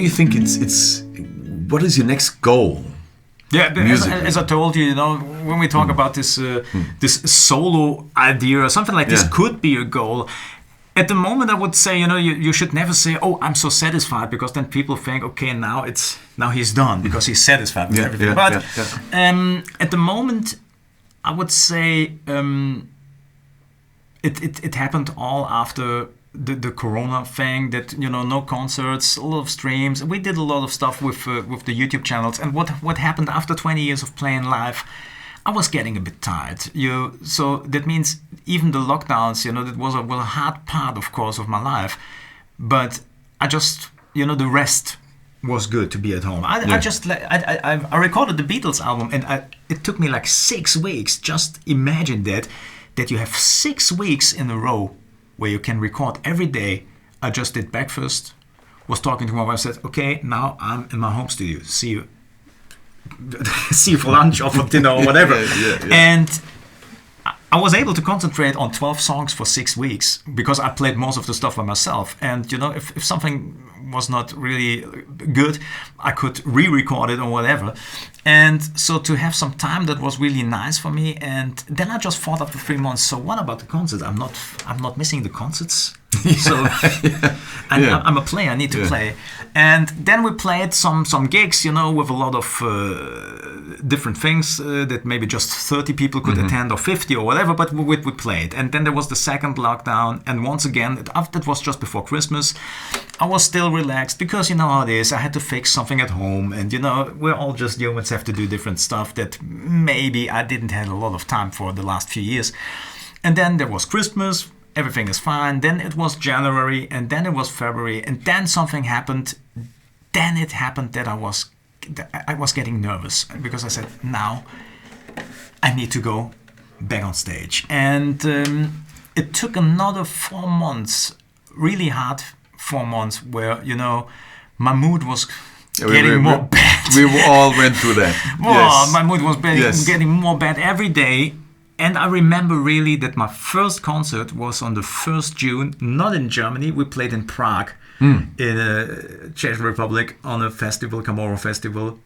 do you think it's what is your next goal? Yeah, as I told you, when we talk about this this solo idea or something like this could be a goal. At the moment, I would say, you should never say, "Oh, I'm so satisfied," because then people think, "Okay, now he's done because he's satisfied with everything." But at the moment, I would say it happened all after the Corona thing. That no concerts, a lot of streams. We did a lot of stuff with the YouTube channels. And what happened after 20 years of playing live? I was getting a bit tired. So that means even the lockdowns, that was a hard part, of course, of my life. But I just, the rest was good to be at home. I recorded the Beatles album, and it took me like 6 weeks. Just imagine that you have 6 weeks in a row where you can record every day. I just did breakfast, was talking to my wife, said, "Okay, now I'm in my home studio. See you for lunch or for dinner or whatever." And I was able to concentrate on 12 songs for 6 weeks because I played most of the stuff by myself. And if something was not really good, I could re-record it or whatever. And so to have some time, that was really nice for me. And then I just thought after 3 months, so what about the concerts? I'm not missing the concerts. So I'm a player, I need to play. And then we played some gigs, with a lot of different things that maybe just 30 people could attend or 50 or whatever, but we played. And then there was the second lockdown, and once again, that was just before Christmas. I was still relaxed because you know how it is. I had to fix something at home, and we're all just humans, have to do different stuff that maybe I didn't have a lot of time for the last few years. And then there was Christmas. Everything is fine. Then it was January, and then it was February, and then something happened. Then it happened that I was getting nervous because I said, now I need to go back on stage. And it took another 4 months, really hard 4 months, where my mood was getting more bad. We all went through that. My mood was getting more bad every day. And I remember really that my first concert was on the 1st June, not in Germany. We played in Prague, in the Czech Republic, on a festival, Camorra Festival.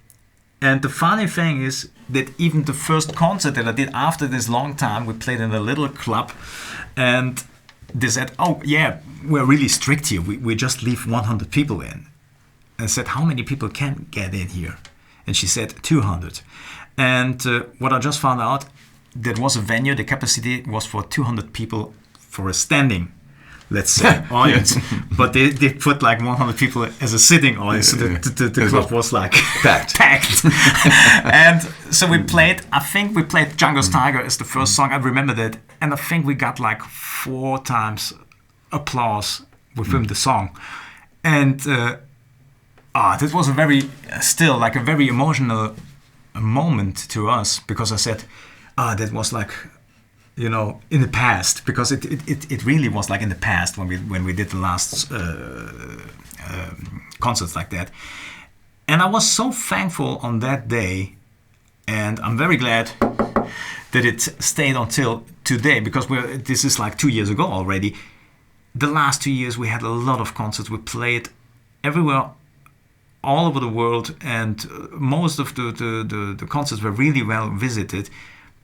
And the funny thing is that even the first concert that I did after this long time, we played in a little club. And they said, "Oh, yeah, we're really strict here. We just leave 100 people in." And I said, "How many people can get in here?" And she said, 200. And what I just found out, there was a venue, the capacity was for 200 people for a standing, let's say, audience. But they put like 100 people as a sitting audience, so the club was like packed. And so we played, I think we played Django's Tiger as the first song, I remember that. And I think we got like 4 times applause within the song. And that was a very emotional moment to us, because I said, that was like, in the past, because it really was like in the past when we did the last concerts like that. And I was so thankful on that day, and I'm very glad that it stayed until today, because this is like 2 years ago already. The last 2 years we had a lot of concerts. We played everywhere, all over the world, and most of the concerts were really well visited.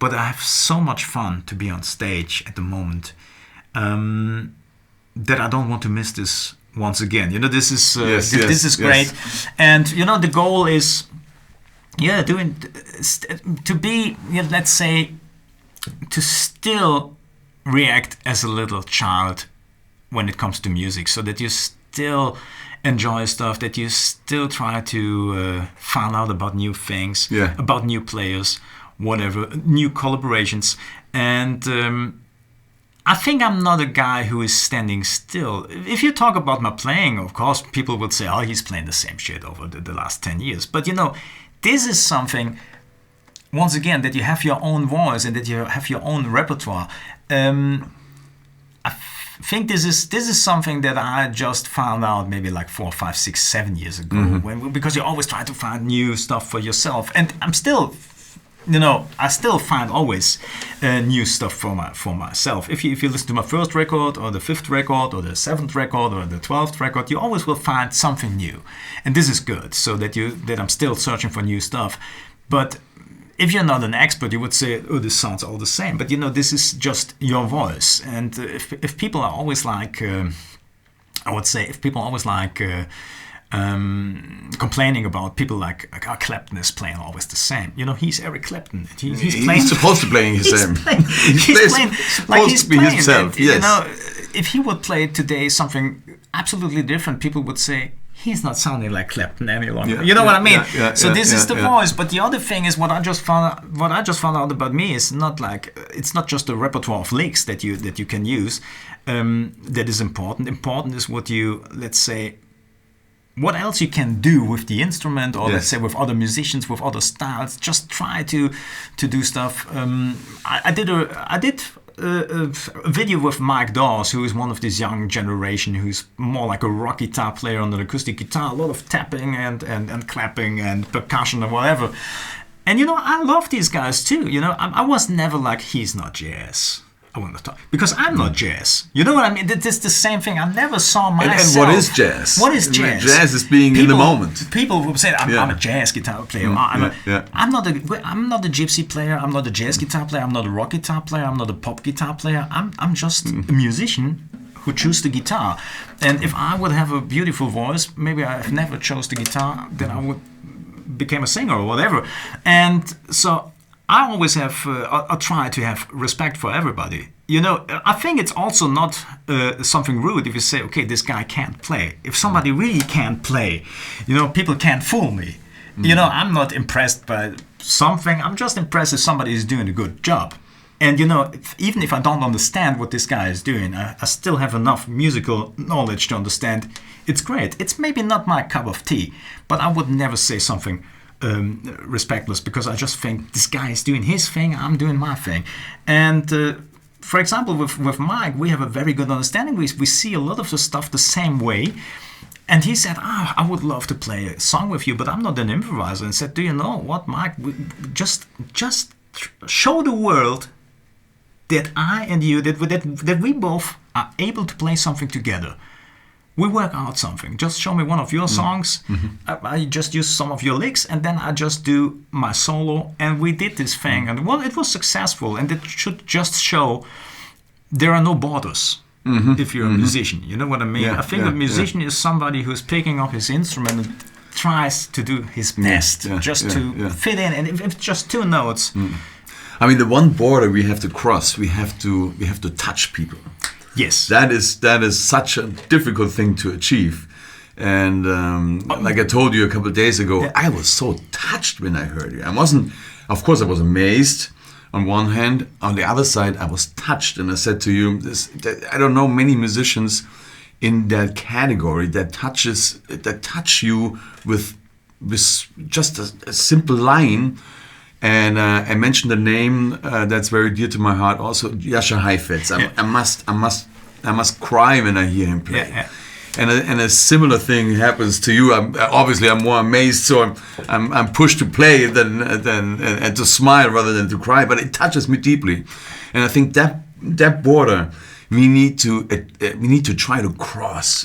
But I have so much fun to be on stage at the moment that I don't want to miss this once again. This is this is great, and the goal is, to be, let's say, to still react as a little child when it comes to music, so that you still enjoy stuff, that you still try to find out about new things, about new players, whatever, new collaborations. And I think I'm not a guy who is standing still. If you talk about my playing, of course, people would say, "Oh, he's playing the same shit over the last 10 years. But this is something, once again, that you have your own voice and that you have your own repertoire. I think this is something that I just found out maybe like 4, 5, 6, 7 years ago, because you always try to find new stuff for yourself. And I'm still I still find always new stuff for myself. If you listen to my first record or the fifth record or the seventh record or the 12th record, you always will find something new, and this is good. So that I'm still searching for new stuff. But if you're not an expert, you would say, "Oh, this sounds all the same." But this is just your voice, and if people are always like, I would say, if people always like. Complaining about people like Clapton is playing always the same. He's Eric Clapton. He's playing. He's supposed to play the same. He's playing like he's to be playing. himself. And, Yes. If he would play today something absolutely different, people would say he's not sounding like Clapton any longer. Yeah, you know what I mean? So this is the voice. But the other thing is what I just found out about me is not like it's not just a repertoire of licks that you can use that is important. Important is what you, let's say, what else you can do with the instrument, or let's say with other musicians, with other styles. Just try to do stuff. I did a video with Mike Dawes, who is one of this young generation, who's more like a rock guitar player on an acoustic guitar, a lot of tapping and clapping and percussion or whatever. And I love these guys too. I was never like, he's not jazz. I want to talk because I'm not jazz. You know what I mean? It's the same thing. I never saw myself. And what is jazz? What is jazz? Jazz is being in the moment. People will say, "I'm a jazz guitar player." I'm not a gypsy player. I'm not a jazz guitar player. I'm not a rock guitar player. I'm not a pop guitar player. I'm just a musician who choose the guitar. And if I would have a beautiful voice, maybe I've never chose the guitar, then I would become a singer or whatever. And so. I always have, I try to have respect for everybody. I think it's also not something rude if you say, okay, this guy can't play. If somebody really can't play, people can't fool me. I'm not impressed by something. I'm just impressed if somebody is doing a good job. And, even if I don't understand what this guy is doing, I still have enough musical knowledge to understand it's great. It's maybe not my cup of tea, but I would never say something respectless, because I just think this guy is doing his thing, I'm doing my thing. And for example, with Mike, we have a very good understanding. We see a lot of the stuff the same way. And he said, I would love to play a song with you, but I'm not an improviser. And said, do you know what, Mike? Just show the world that I and you, that we both are able to play something together. We work out something. Just show me one of your songs. Mm-hmm. I just use some of your licks, and then I just do my solo. And we did this thing, and it was successful. And it should just show there are no borders if you're a musician. You know what I mean? I think a musician is somebody who's picking up his instrument and tries to do his best to fit in. And if it's just two notes. I mean, the one border we have to cross, we have to touch people. Yes, that is such a difficult thing to achieve, and like I told you a couple of days ago, I was so touched when I heard you. Of course, I was amazed on one hand. On the other side, I was touched, and I said to you, I don't know many musicians in that category that touch you with just a simple line. And I mentioned a name that's very dear to my heart, also Jascha Heifetz. I must cry when I hear him play. And a similar thing happens to you. I'm more amazed, so I'm pushed to play and to smile rather than to cry. But it touches me deeply, and I think that border we need to try to cross.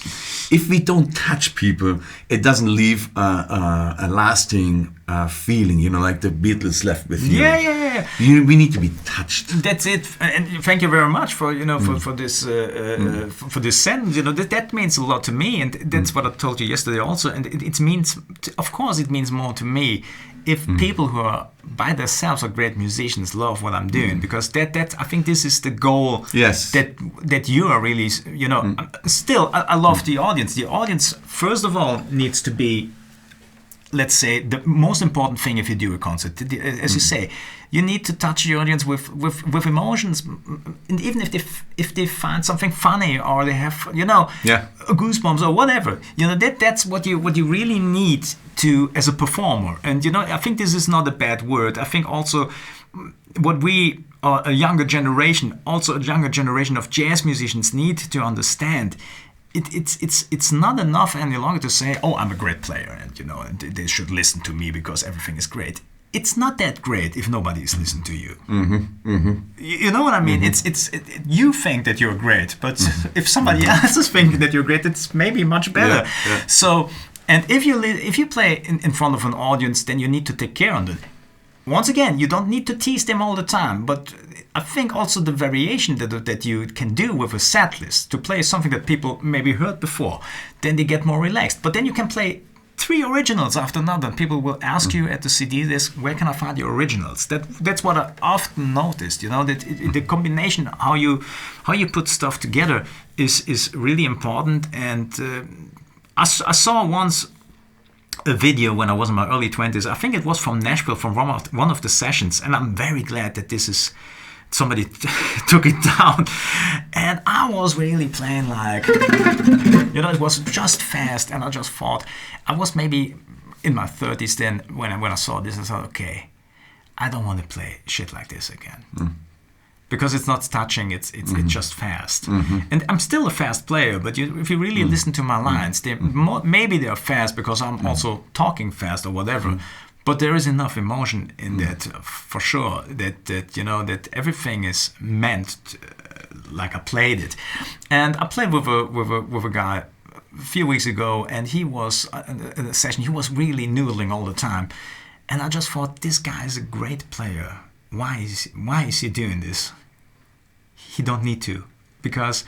If we don't touch people, it doesn't leave a lasting feeling, like the Beatles left with you. Yeah. We need to be touched. That's it. And thank you very much for for this for this sentence. That means a lot to me, and that's what I told you yesterday also. And it means, of course, it means more to me if people who are by themselves are great musicians love what I'm doing, because that I think this is the goal. Yes. That you are really, still I love the audience. The audience, first of all, needs to be, let's say, the most important thing if you do a concert. As you say, you need to touch the audience with emotions, and even if they find something funny or they have goosebumps or whatever, that's what you really need to as a performer. And I think this is not a bad word. I think also what we are a younger generation of jazz musicians need to understand. It's not enough any longer to say, oh, I'm a great player, and and they should listen to me because everything is great. it's not that great if nobody is listening to you. You know what I mean? You think that you're great, but if somebody else is thinking that you're great, it's maybe much better. So, and if you play in front of an audience, then you need to take care of it. Once again, you don't need to tease them all the time, but I think also the variation that you can do with a set list to play something that people maybe heard before, then they get more relaxed. But then you can play 3 originals after another, and people will ask you at the CD disc, where can I find the originals? That's what I often noticed, that the combination, how you put stuff together is really important. And I saw once a video when I was in my early 20s. I think it was from Nashville, from one of the sessions, and I'm very glad that this is somebody took it down. And I was really playing like, it was just fast, and I just thought, I was maybe in my 30s then when I saw this. I thought, okay, I don't want to play shit like this again. Because it's not touching, it's just fast. And I'm still a fast player, but if you really listen to my lines, maybe they're fast because I'm also talking fast or whatever. But there is enough emotion in that, for sure, that everything is meant like I played it. And I played with a guy a few weeks ago, and he was in a session. He was really noodling all the time, and I just thought, this guy is a great player. Why is he doing this? He don't need to, because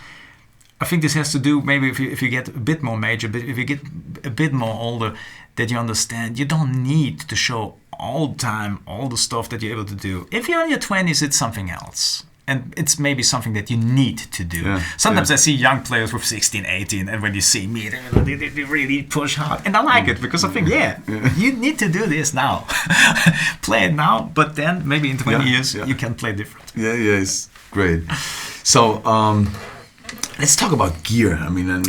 I think this has to do maybe if you get a bit more major, but if you get a bit more older, that you understand you don't need to show all the time all the stuff that you're able to do. If you're in your 20s, it's something else. And it's maybe something that you need to do. Sometimes I see young players with 16, 18, and when you see me, they really push hard. And I like it, because I think, you need to do this now. Play it now, but then maybe in 20 years, you can play different. It's great. So, let's talk about gear. I mean,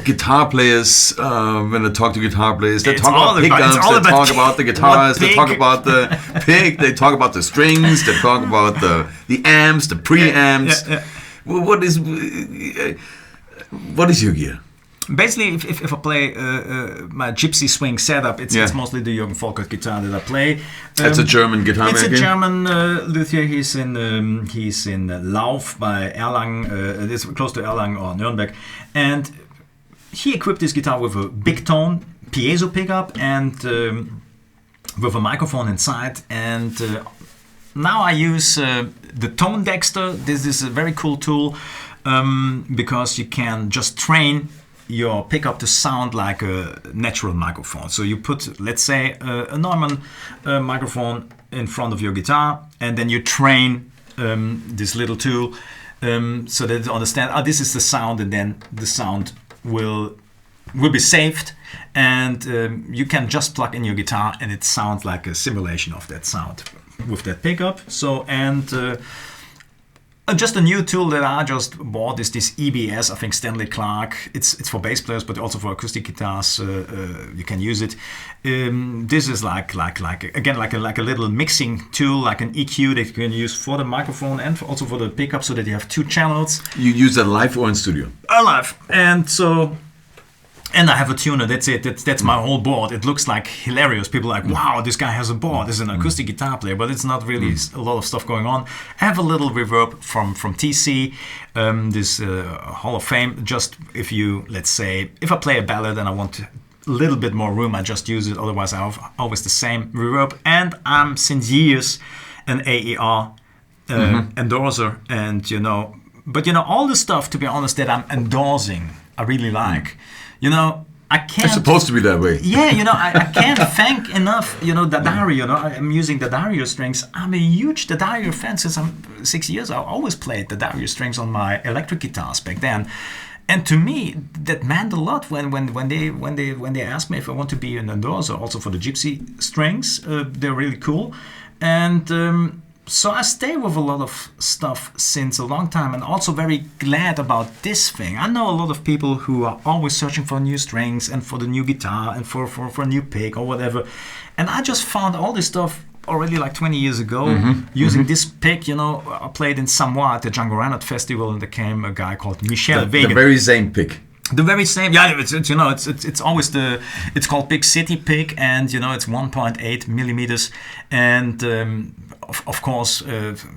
guitar players, when they talk to guitar players, they talk about pickups, they talk about the guitars, they talk about the pick, they talk about the strings, they talk about the amps, the preamps. What is your gear? Basically, if I play my gypsy swing setup, it's mostly the Jürgen Volkert guitar that I play. That's a German guitar maker? It's a German luthier. He's in Lauf by Erlangen. It's close to Erlangen or Nuremberg. And he equipped this guitar with a big tone piezo pickup and with a microphone inside. And now I use the Tone Dexter. This is a very cool tool because you can just train your pickup to sound like a natural microphone. So you put, let's say, a Neumann microphone in front of your guitar, and then you train this little tool so that you understand, this is the sound, and then the sound will be saved, and you can just plug in your guitar, and it sounds like a simulation of that sound with that pickup. So, and just a new tool that I just bought is this EBS, I think Stanley Clark. It's for bass players, but also for acoustic guitars. You can use it. This is like a little mixing tool, like an EQ that you can use for the microphone and also for the pickup, so that you have 2 channels. You use that live or in studio? Live, and I have a tuner. That's it. That's my whole board. It looks like hilarious. People are like, wow, this guy has a board. This is an acoustic guitar player, but it's not really a lot of stuff going on. I have a little reverb from TC, this Hall of Fame. Just if I play a ballad and I want a little bit more room, I just use it. Otherwise, I have always the same reverb. And I'm since years an AER endorser, and all the stuff, to be honest, that I'm endorsing, I really like. I can't. It's supposed to be that way. I can't thank enough, D'Addario. I'm using D'Addario strings. I'm a huge D'Addario fan since I'm 6 years. I always played D'Addario strings on my electric guitars back then. And to me, that meant a lot when they asked me if I want to be an endorser, also for the gypsy strings. They're really cool. And so I stay with a lot of stuff since a long time, and also very glad about this thing. I know a lot of people who are always searching for new strings and for the new guitar and for a new pick or whatever. And I just found all this stuff already like 20 years ago using this pick. I played in Samoa at the Django Festival, and there came a guy called Michel Wegen. The very same pick. The very same, it's always it's called Big City Pick, and it's 1.8 millimeters, and of course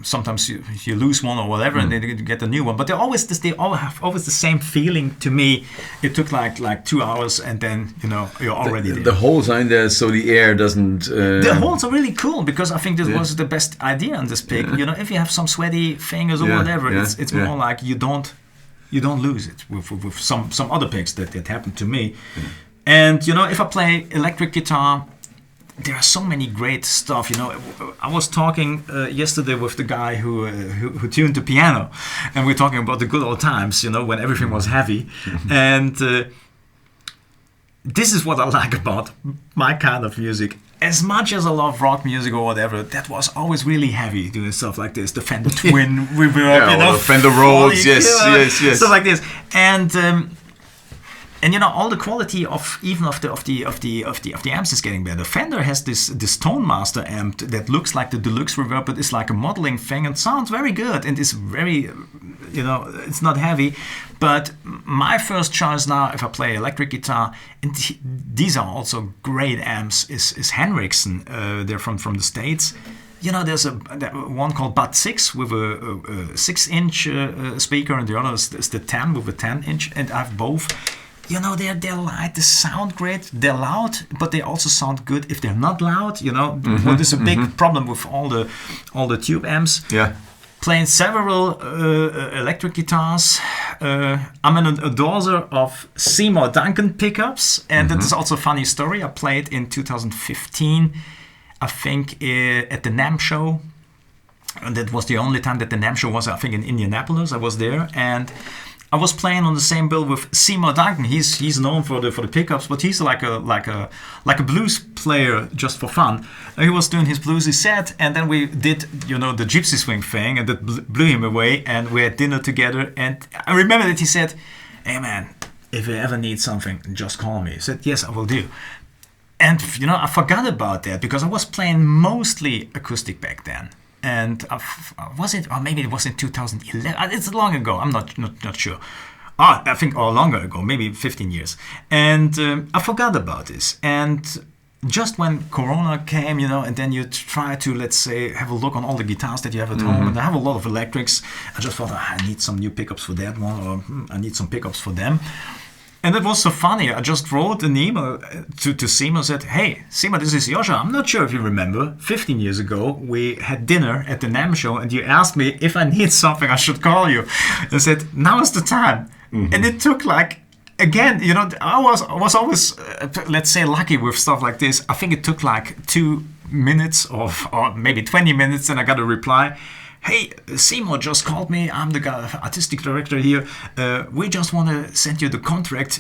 sometimes you lose one or whatever, and then you get a new one. But they all have always the same feeling to me. It took like 2 hours, and then you're already there. The holes are in there, so the air doesn't. The holes are really cool, because I think this was the best idea on this pick. If you have some sweaty fingers or whatever, it's more like you don't lose it with some other picks that happened to me. And if I play electric guitar, there are so many great stuff. I was talking yesterday with the guy who tuned the piano, and we're talking about the good old times, when everything was heavy. And this is what I like about my kind of music. As much as I love rock music or whatever, that was always really heavy, doing stuff like this. The Fender Twin reverb, Fender Rhodes, yes. Stuff like this, and all the quality of the amps is getting better. Fender has this Tone Master amp that looks like the deluxe reverb, but it's like a modeling thing and sounds very good, and is very, it's not heavy. But my first choice now, if I play electric guitar, and these are also great amps, is Henriksen. They're from the States. There's one called Part3 with a 6-inch speaker, and the other is the 10 with a 10-inch, and I have both. They're light, they sound great, they're loud, but they also sound good if they're not loud. What is a big problem with all the tube amps. Yeah. Playing several electric guitars. I'm an endorser of Seymour Duncan pickups, and that is also a funny story. I played in 2015, I think, at the NAMM show. And that was the only time that the NAMM show was, I think, in Indianapolis. I was there, and I was playing on the same bill with Seymour Duncan. He's known for the pickups, but he's like a blues player just for fun. And he was doing his bluesy set, and then we did the gypsy swing thing, and that blew him away. And we had dinner together, and I remember that he said, "Hey man, if you ever need something, just call me." I said, "Yes, I will do." And I forgot about that, because I was playing mostly acoustic back then. And was it, or maybe it was in 2011? It's long ago. I'm not sure. I think longer ago, maybe 15 years. And I forgot about this. And just when Corona came, and then you try to, let's say, have a look on all the guitars that you have at home, and I have a lot of electrics. I just thought, I need some new pickups for that one, or I need some pickups for them. And it was so funny. I just wrote an email to Seymour and said, "Hey, Seymour, this is Joshua. I'm not sure if you remember, 15 years ago, we had dinner at the NAMM show, and you asked me if I need something, I should call you." And I said, "Now is the time." And it took again, I was always, let's say, lucky with stuff like this. I think it took 2 minutes or maybe 20 minutes, and I got a reply. "Hey, Seymour just called me. I'm the artistic director here. We just want to send you the contract.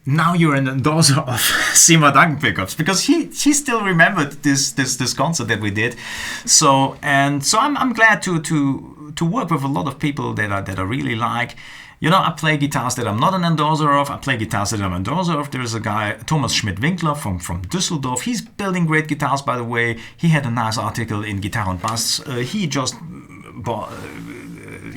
Now you're an endorser of Seymour Duncan pickups," because he still remembered this concert that we did. So I'm glad to work with a lot of people that I really like. I play guitars that I'm not an endorser of. I play guitars that I'm an endorser of. There's a guy, Thomas Schmidt-Winkler from Düsseldorf. He's building great guitars, by the way. He had a nice article in Guitar und Bass. He just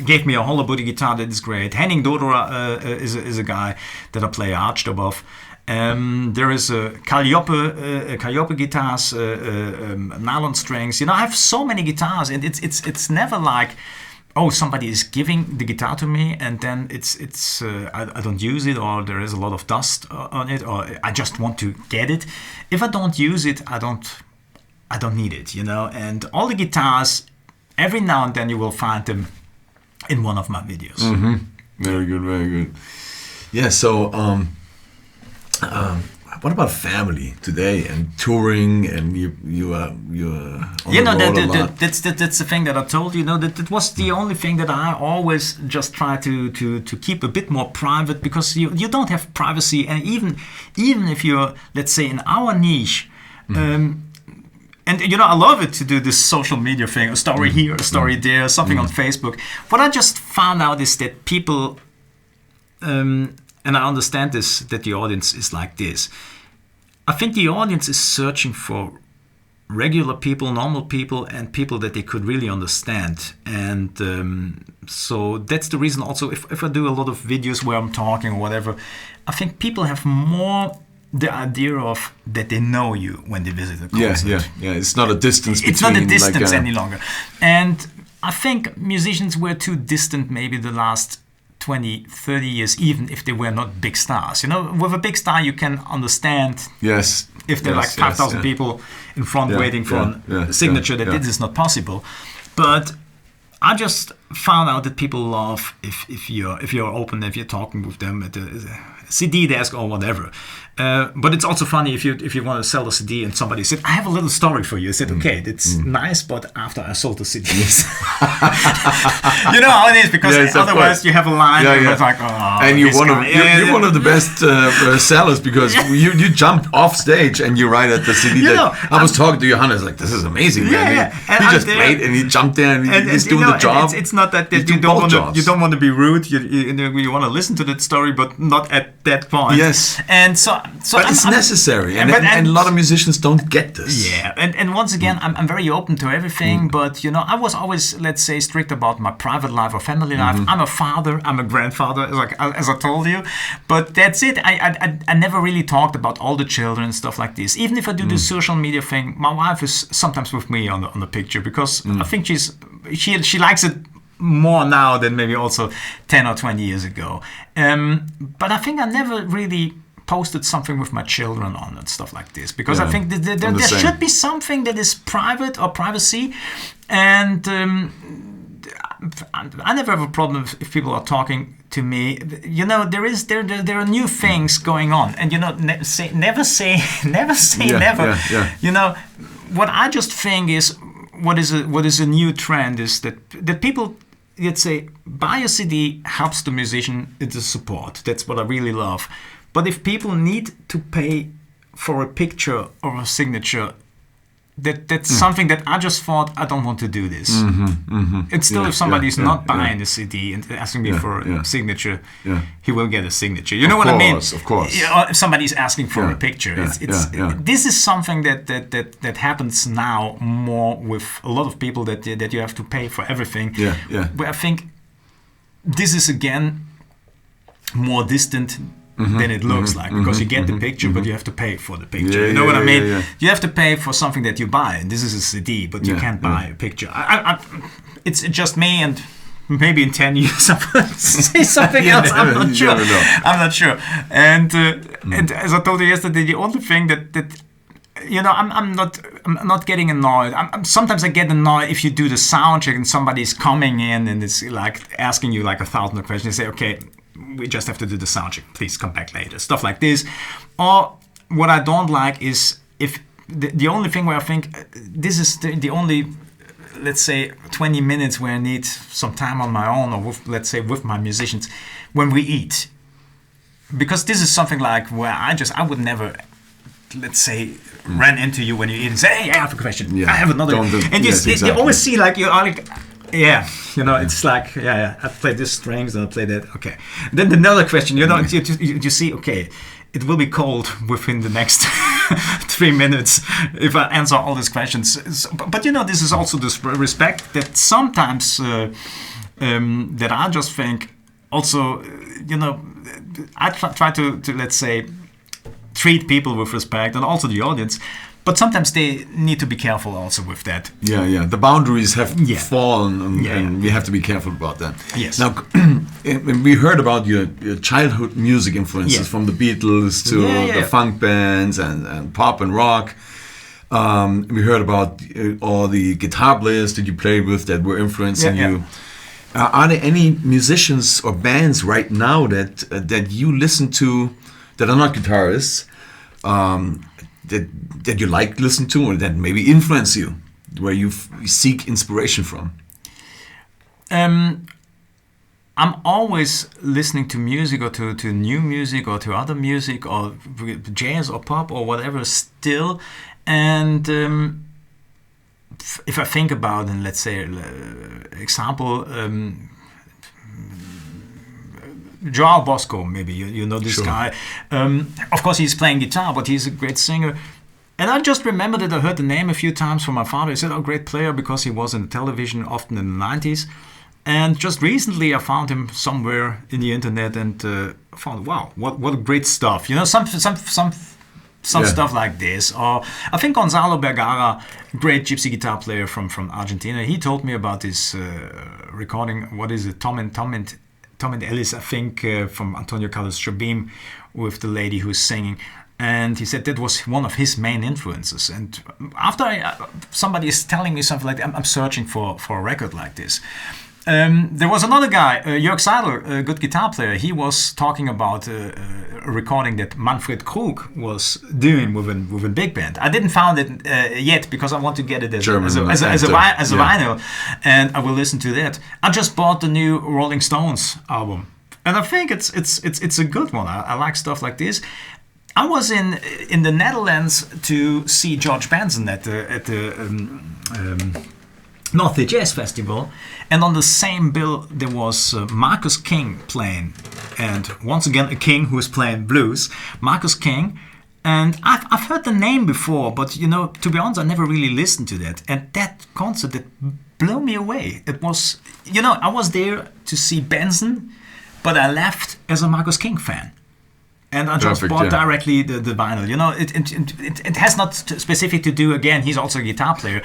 gave me a hollow body guitar that is great. Henning Dodora is a guy that I play arched above. There is Calliope guitars, nylon strings. I have so many guitars, and it's never like, oh, somebody is giving the guitar to me, and then I don't use it, or there is a lot of dust on it, or I just want to get it. If I don't use it, I don't need it, And all the guitars, every now and then you will find them in one of my videos. Very good, very good. Yeah. So, what about family today and touring, and you're on the road a lot? That's the thing that I told you. That was the only thing that I always just try to keep a bit more private, because you don't have privacy, and even if you're, let's say, in our niche. And I love it to do this social media thing, a story here, a story there, something on Facebook. What I just found out is that people, and I understand this, that the audience is like this. I think the audience is searching for regular people, normal people, and people that they could really understand. And so that's the reason also, if I do a lot of videos where I'm talking or whatever, I think people have more the idea of that they know you when they visit a concert. Yeah. It's not a distance between... It's not a distance any longer. And I think musicians were too distant maybe the last 20, 30 years, even if they were not big stars. You know, with a big star, you can understand if there are like 5,000 people in front waiting for a signature that this is not possible. But I just found out that people love if you're open, if you're talking with them at the CD desk or whatever. But it's also funny if you want to sell a CD and somebody said, I have a little story for you. I said, okay, it's nice, but after I sold the CD. You know how it is, because otherwise you have a line and it's like, oh, and you're one of the best sellers, because you jump off stage and you write at the CD. I was talking to Johannes, like, this is amazing, man. He just played and he jumped there and he's doing the job. It's not that you don't want to be rude. You want to listen to that story, but not at that point. Yes. And but it's necessary, and a lot of musicians don't get this. Yeah, and once again, I'm very open to everything, but you know, I was always, let's say, strict about my private life or family life. I'm a father, I'm a grandfather, as I told you, but that's it. I never really talked about all the children and stuff like this. Even if I do the social media thing, my wife is sometimes with me on the picture, because I think she likes it more now than maybe also 10 or 20 years ago. But I think I never really posted something with my children on and stuff like this, because I think there should be something that is private or privacy, and I never have a problem if people are talking to me. You know, there are new things going on, and you know, never say never. You know, what I just think is what is a new trend is that people, let's say, buy a CD helps the musician. It's a support. That's what I really love. But if people need to pay for a picture or a signature, that's something that I just thought, I don't want to do this. And still, if somebody's not buying a CD and asking me for a signature, he will get a signature. You know what I mean? Of course. If somebody's asking for a picture, this is something that happens now more with a lot of people, that you have to pay for everything. But I think this is again more distant than it looks like, because you get the picture, but you have to pay for the picture. You know what I mean? You have to pay for something that you buy, and this is a CD, but you can't buy a picture. It's just me, and maybe in 10 years I will say something else. I'm not sure. And as I told you yesterday, the only thing that you know, I'm not getting annoyed. Sometimes I get annoyed if you do the sound check and somebody's coming in and it's like asking you like 1,000 questions. You say, okay, we just have to do the sound check. Please come back later. Stuff like this. Or what I don't like is if the only thing where I think this is the only, let's say, 20 minutes where I need some time on my own, or let's say with my musicians, when we eat. Because this is something like where I would never, let's say, ran into you when you eat and say, hey, I have a question. I have another. And you always see like you're like, you know, it's like, I play this strings and I play that. Okay. Then another question, you know, you see, okay, it will be cold within the next 3 minutes if I answer all these questions. But you know, this is also this respect that sometimes that I just think also, you know, I try to let's say, treat people with respect, and also the audience. But sometimes they need to be careful also with that. The boundaries have fallen, and we have to be careful about that. Yes. Now, we heard about your childhood music influences from the Beatles to the funk bands and pop and rock. We heard about all the guitar players that you played with that were influencing you. Are there any musicians or bands right now that you listen to that are not guitarists? That you like listen to, or that maybe influence you, where you seek inspiration from? I'm always listening to music, or to new music, or to other music, or jazz or pop or whatever still. And if I think about, and let's say example, João Bosco, maybe you know this guy. Of course, he's playing guitar, but he's a great singer. And I just remember that I heard the name a few times from my father. He said, oh, great player, because he was in television often in the 90s. And just recently I found him somewhere in the internet and found, wow, what great stuff. You know, some stuff like this. Or I think Gonzalo Bergara, great gypsy guitar player from Argentina, he told me about this recording, what is it, Tom and Ellis, I think, from Antonio Carlos Jobim, with the lady who's singing. And he said that was one of his main influences. And after somebody is telling me something like that, I'm searching for a record like this. There was another guy, Jörg Seidel, a good guitar player. He was talking about a recording that Manfred Krug was doing with a big band. I didn't find it yet because I want to get it as a vinyl, and I will listen to that. I just bought the new Rolling Stones album, and I think it's a good one. I like stuff like this. I was in the Netherlands to see George Benson at the North Sea Jazz Festival, and on the same bill there was Marcus King playing, and once again a king who is playing blues, Marcus King. And I've heard the name before, but you know, to be honest, I never really listened to that. And that concert, that blew me away. It was, you know, I was there to see Benson, but I left as a Marcus King fan. And I just bought directly the vinyl. You know, it has not specific to do, again, he's also a guitar player.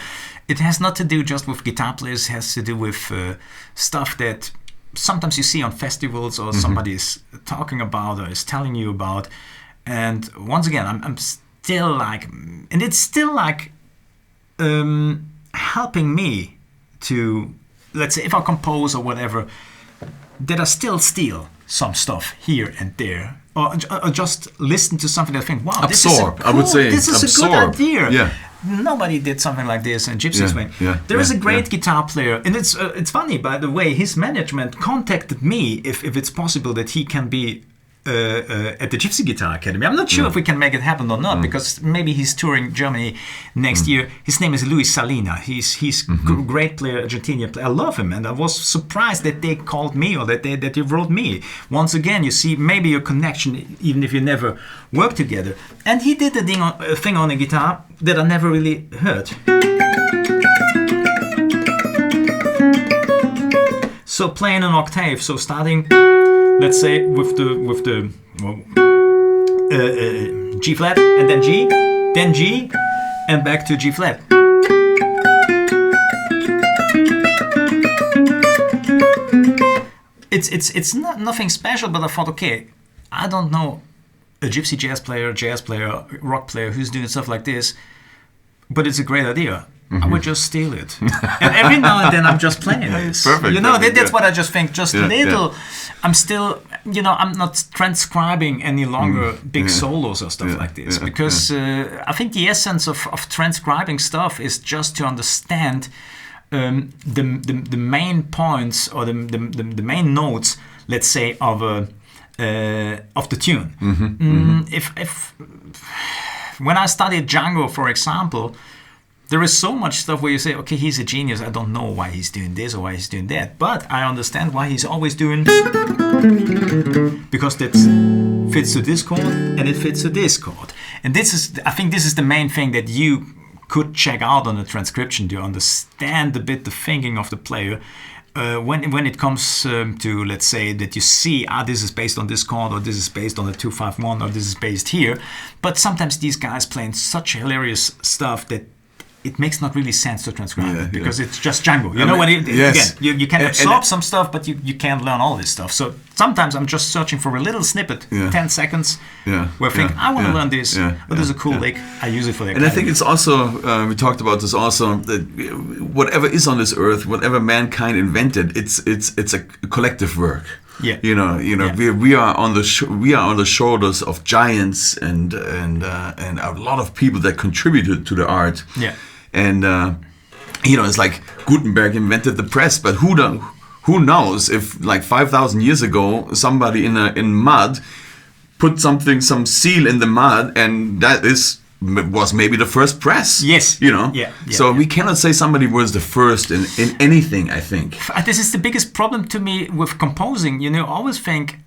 It has not to do just with guitar players. It has to do with stuff that sometimes you see on festivals or somebody is talking about or is telling you about. And once again, I'm still like, and it's still like helping me to, let's say, if I compose or whatever, that I still steal some stuff here and there. Or just listen to something that I think, wow, absorb, this is a good idea. Yeah. Nobody did something like this in Gypsy Swing. There is a great guitar player, and it's funny, by the way, his management contacted me if it's possible that he can be at the Gypsy Guitar Academy. I'm not sure if we can make it happen or not, because maybe he's touring Germany next year. His name is Luis Salina. He's a great player, Argentinian player. I love him, and I was surprised that they called me or that they wrote me. Once again, you see maybe a connection, even if you never worked together. And he did a thing on a guitar that I never really heard. So playing an octave, so starting, let's say, with the G flat, and then G, and back to G flat. It's not nothing special, but I thought, okay, I don't know a gypsy jazz player, rock player who's doing stuff like this, but it's a great idea. I would just steal it. And every now and then I'm just playing this. Perfect. You know, that's what I just think. Just little. I'm still, you know, I'm not transcribing any longer big solos or stuff like this. Because I think the essence of transcribing stuff is just to understand the main points or the main notes, let's say, of the tune. If when I studied Django, for example, there is so much stuff where you say, okay, he's a genius. I don't know why he's doing this or why he's doing that, but I understand why he's always doing, because that fits to this chord and it fits to this chord. And I think this is the main thing that you could check out on the transcription to understand a bit the thinking of the player. When it comes to, let's say, that you see, this is based on this chord, or this is based on the 251, or this is based here. But sometimes these guys playing such hilarious stuff that it makes not really sense to transcribe it, because it's just Django. You know, again, you can absorb some stuff, but you can't learn all this stuff. So sometimes I'm just searching for a little snippet, 10 seconds, where I think, I want to learn this. But there's a cool lick, I use it for that. And I think it's also, we talked about this also, that whatever is on this earth, whatever mankind invented, it's a collective work. We are on the shoulders of giants and a lot of people that contributed to the art. And it's like Gutenberg invented the press, but who knows if, like, 5,000 years ago, somebody in mud put some seal in the mud, and that was maybe the first press. So we cannot say somebody was the first in anything, I think. This is the biggest problem to me with composing. You know, I always think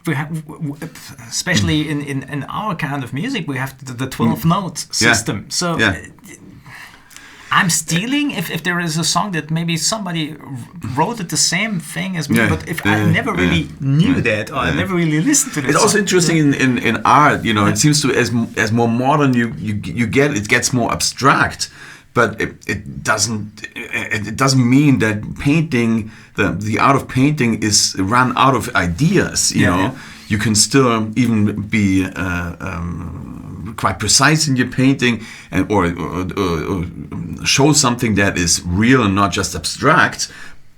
we have, especially in our kind of music, we have the 12 note system. So I'm stealing if there is a song that maybe somebody wrote it the same thing as me, but if I never really knew that, or I never really listened to it. It's also interesting in art, you know, it seems to as more modern you get, it gets more abstract. But it doesn't mean that painting, the art of painting is run out of ideas. You know, you can still even be quite precise in your painting, and or show something that is real and not just abstract,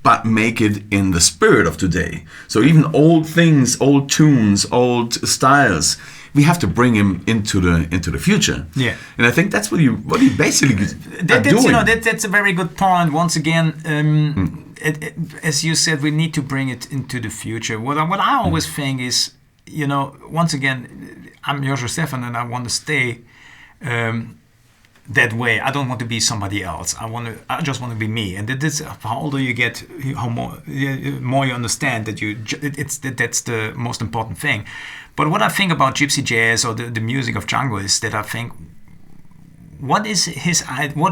but make it in the spirit of today. So even old things, old tunes, old styles, we have to bring him into the future. Yeah, and I think that's what you basically are doing. You know, that's a very good point. Once again, as you said, we need to bring it into the future. What I always think is, you know, once again, I'm JOSCHO Stephan, and I want to stay that way. I don't want to be somebody else. I just want to be me. And this, how older you get, how more you understand that that's the most important thing. But what I think about gypsy jazz or the music of Django is that I think, what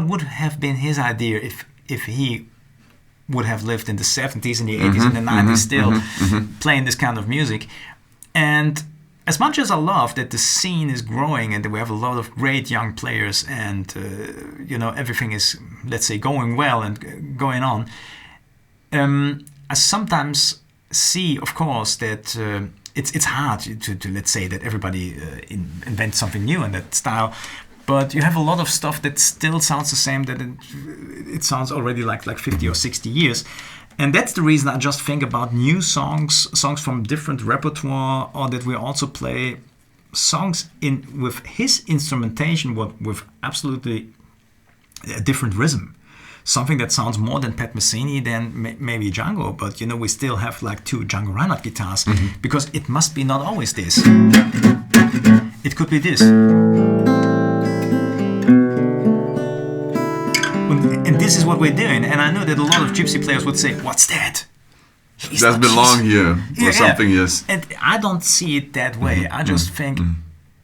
would have been his idea if he would have lived in the 70s and the 80s and the 90s still playing this kind of music. And as much as I love that the scene is growing and that we have a lot of great young players and you know, everything is, let's say, going well and going on, I sometimes see, of course, that it's hard to let's say that everybody invents something new in that style, but you have a lot of stuff that still sounds the same, that it sounds already like 50 or 60 years. And that's the reason I just think about new songs from different repertoire, or that we also play songs with his instrumentation, with absolutely a different rhythm. Something that sounds more than Pat Messini than maybe Django, but you know, we still have like 2 Django Reinhardt guitars, because it must be not always this. It could be this. And this is what we're doing. And I know that a lot of gypsy players would say, "What's that? Does belong here," or something, yes. And I don't see it that way. I just think,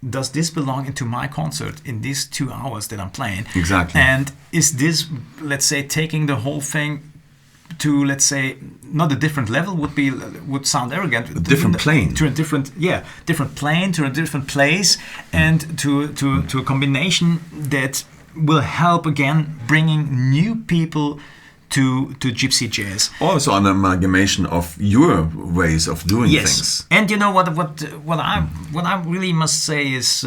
does this belong into my concert in these 2 hours that I'm playing? Exactly. And is this, let's say, taking the whole thing to, let's say, not a different level would sound arrogant. A different plane. To a different plane, to a different place, and to a combination that will help again bringing new people to gypsy jazz. Also an amalgamation of your ways of doing things. And you know what I really must say is,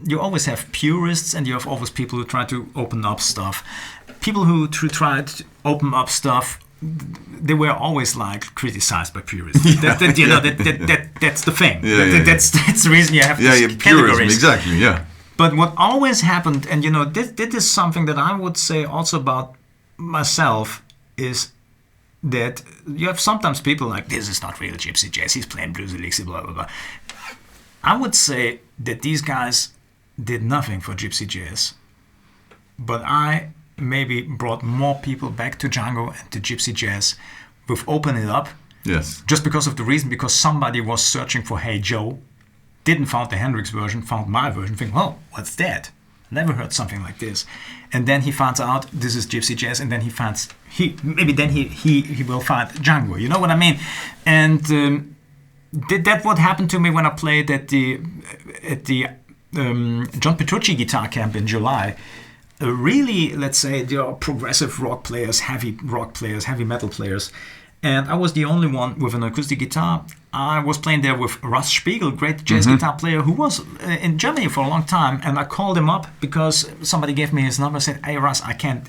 you always have purists and you have always people who try to open up stuff. People who try to open up stuff, they were always like criticized by purists. That's the thing. That's the reason you have these categories. Exactly. Yeah. But what always happened, and you know, this is something that I would say also about myself, is that you have sometimes people like, this is not real gypsy jazz, he's playing blues elixir, blah blah blah. I would say that these guys did nothing for gypsy jazz, but I maybe brought more people back to Django and to gypsy jazz with Open It Up. Yes. Just because of the reason, because somebody was searching for Hey Joe, didn't found the Hendrix version, found my version, think, well, what's that? Never heard something like this. And then he finds out this is gypsy jazz, and then he will find Django. You know what I mean? And that what happened to me when I played at the John Petrucci guitar camp in July. Really, let's say, there are progressive rock players, heavy metal players. And I was the only one with an acoustic guitar. I was playing there with Russ Spiegel, great jazz guitar player, who was in Germany for a long time. And I called him up because somebody gave me his number and said, "Hey Russ, I can't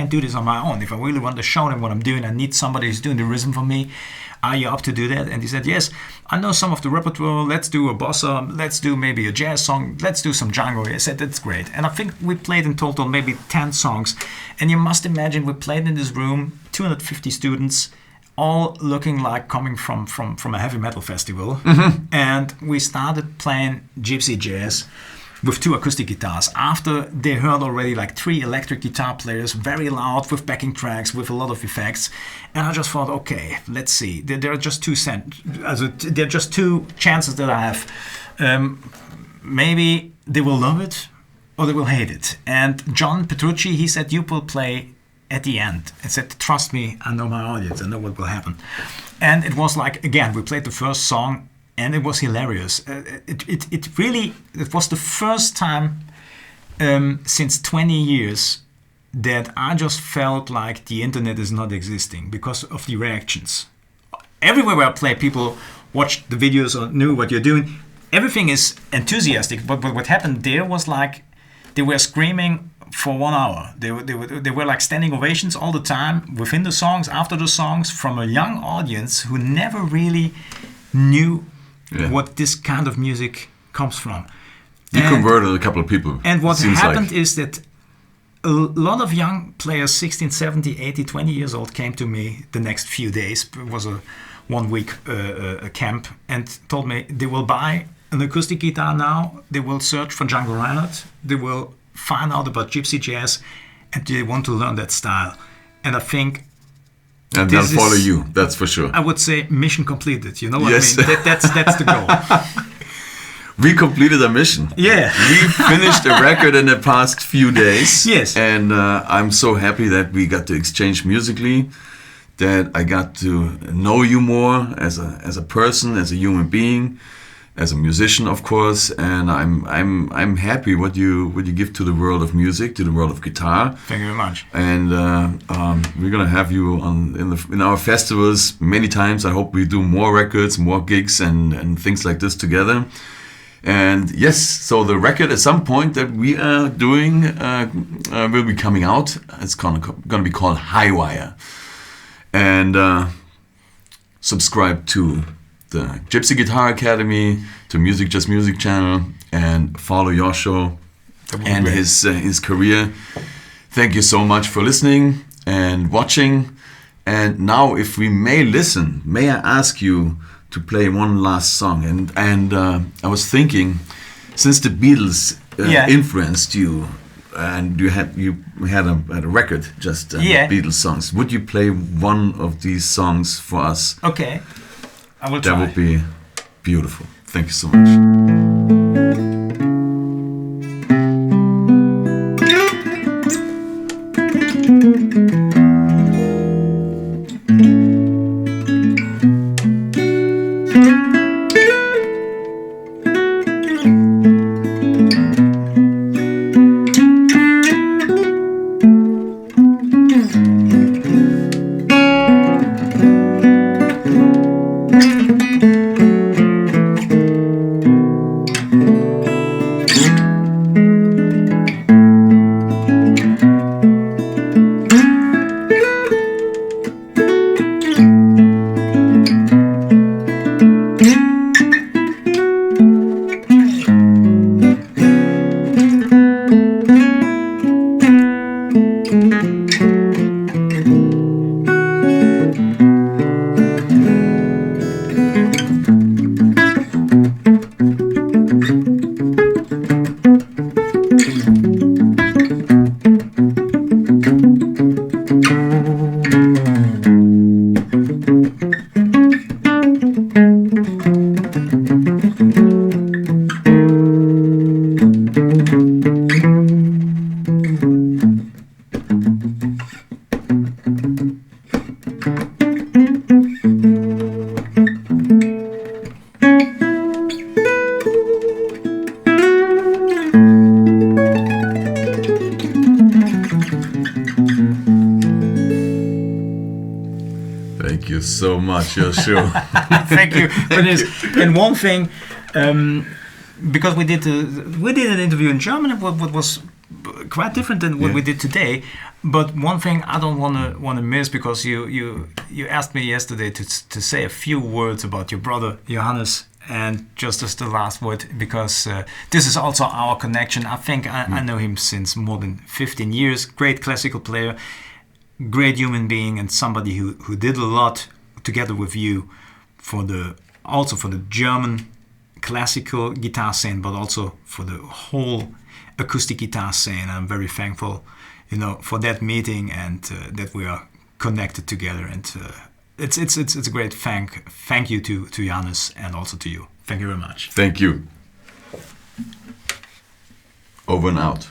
do this on my own. If I really want to show them what I'm doing, I need somebody who's doing the rhythm for me. Are you up to do that?" And he said, "Yes, I know some of the repertoire. Let's do a bossa. Let's do maybe a jazz song. Let's do some Django." I said, "That's great." And I think we played in total maybe 10 songs. And you must imagine we played in this room, 250 students, all looking like coming from a heavy metal festival. And we started playing gypsy jazz with 2 acoustic guitars. After they heard already like 3 electric guitar players, very loud, with backing tracks, with a lot of effects. And I just thought, okay, let's see. There are just there are just 2 chances that I have. Maybe they will love it or they will hate it. And John Petrucci, he said, you will play at the end. And said, trust me, I know my audience, I know what will happen. And it was like, again, we played the first song, and it was hilarious. It was the first time since 20 years that I just felt like the internet is not existing because of the reactions. Everywhere where I play, people watched the videos or knew what you're doing. Everything is enthusiastic, but what happened there was like they were screaming for 1 hour. They were like standing ovations all the time, within the songs, after the songs, from a young audience who never really knew what this kind of music comes from. You converted a couple of people. And what happened is that a lot of young players, 16, 17, 18, 20 years old, came to me the next few days. It was a 1-week camp, and told me they will buy an acoustic guitar now, they will search for Django Reinhardt, they will find out about gypsy jazz, and they want to learn that style. And I think... And they'll follow you, that's for sure. I would say mission completed, you know what I mean? That's the goal. We completed a mission. Yeah. We finished a record in the past few days. Yes. And I'm so happy that we got to exchange musically, that I got to know you more as a person, as a human being, as a musician, of course. And I'm happy what you give to the world of music, to the world of guitar. Thank you very much. And we're gonna have you in our festivals many times. I hope we do more records, more gigs, and things like this together. And yes, so the record at some point that we are doing will be coming out. It's gonna be called Highwire. And subscribe to the Gypsy Guitar Academy, to Music Just Music channel, and follow Joshua and his career. Thank you so much for listening and watching. And now, if we may listen, may I ask you to play one last song? And I was thinking, since the Beatles influenced you, and you had a record just Beatles songs, would you play one of these songs for us? Okay, I will try. That would be beautiful. Thank you so much. Thank you so much, Joshua. Thank you. And one thing, because we did an interview in German, what was quite different than what we did today. But one thing I don't want to miss, because you asked me yesterday to say a few words about your brother Johannes, and just as the last word, because this is also our connection. I think I know him since more than 15 years. Great classical player, great human being, and somebody who did a lot together with you for the German classical guitar scene, but also for the whole acoustic guitar scene. I'm very thankful, for that meeting and that we are connected together. And it's a great thank you to Johannes and also to you. Thank you very much. Thank you. Over and out.